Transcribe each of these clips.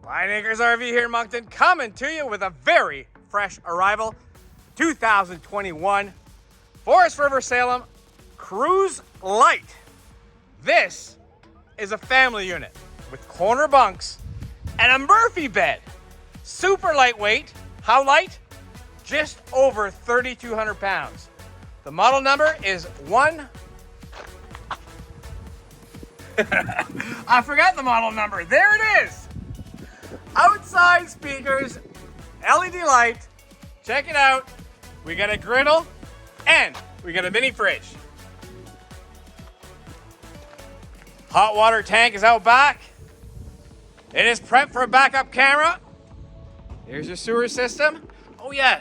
Wineacres RV here in Moncton, coming to you with a very fresh arrival. 2021 Forest River Salem Cruise Lite. This is a family unit with corner bunks and a Murphy bed. Super lightweight. How light? Just over 3,200 pounds. The model number is I forgot the model number. There it is. Outside speakers, LED light. Check it out. We got a griddle and we got a mini fridge. Hot water tank is out back. It is prepped for a backup camera. Here's your sewer system. Oh yeah,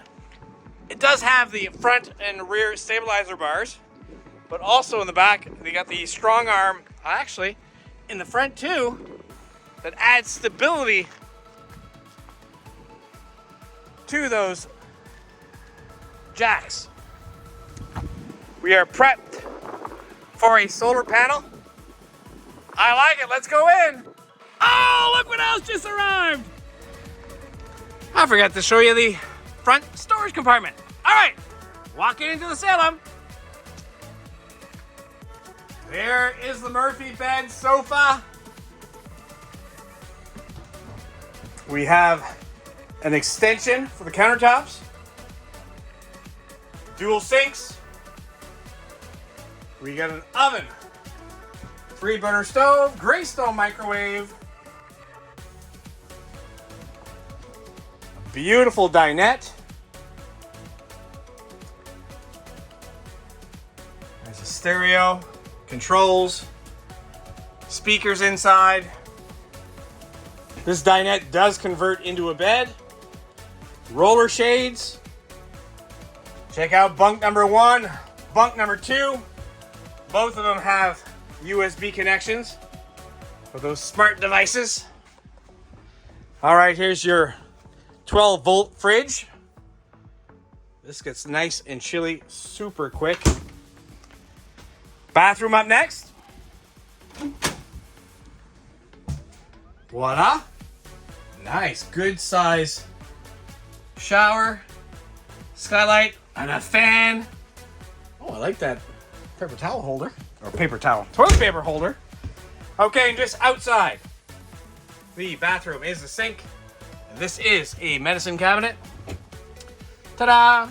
it does have the front and rear stabilizer bars, but also in the back, they got the strong arm, actually, in the front too, that adds stability to those jacks. We are prepped for a solar panel. I like it, let's go in. Oh, look what else just arrived. I forgot to show you the front storage compartment. All right, walking into the Salem. There is the Murphy bed sofa. We have an extension for the countertops. Dual sinks. We got an oven. 3-burner stove, Greystone microwave. A beautiful dinette. There's a stereo, controls, speakers inside. This dinette does convert into a bed. Roller shades. Check out bunk number 1, bunk number 2. Both of them have USB connections for those smart devices. All right, here's your 12-volt fridge. This gets nice and chilly super quick. Bathroom up next. Voila. Nice, good size shower, skylight, and a fan. Oh, I like that paper towel holder. Or paper towel, toilet paper holder. Okay, and just outside the bathroom is the sink. And this is a medicine cabinet. Ta-da!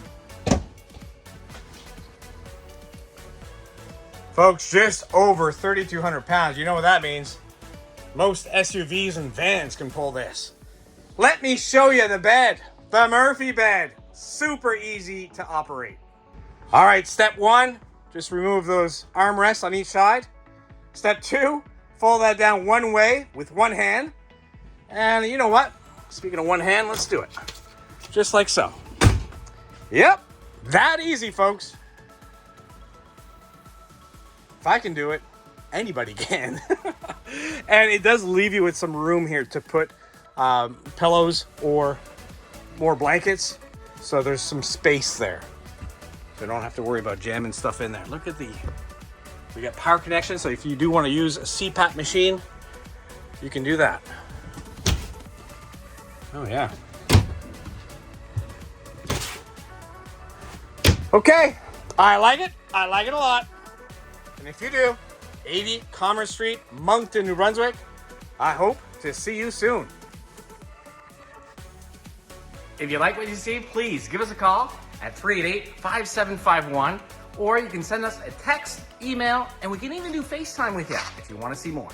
Folks, just over 3,200 pounds. You know what that means. Most SUVs and vans can pull this. Let me show you the bed. The Murphy bed. Super easy to operate. All right, step 1. Just remove those armrests on each side. Step 2, fold that down one way with one hand. And you know what? Speaking of one hand, let's do it. Just like so. Yep, that easy, folks. If I can do it, anybody can. And it does leave you with some room here to put pillows or more blankets. So there's some space there. So don't have to worry about jamming stuff in there. Look at we got power connection, so if you do want to use a CPAP machine, you can do that. Oh yeah. Okay, I like it. I like it a lot. And if you do, 80 Commerce Street, Moncton, New Brunswick. I hope to see you soon. If you like what you see, please give us a call at 388-5751, or you can send us a text, email, and we can even do FaceTime with you if you want to see more.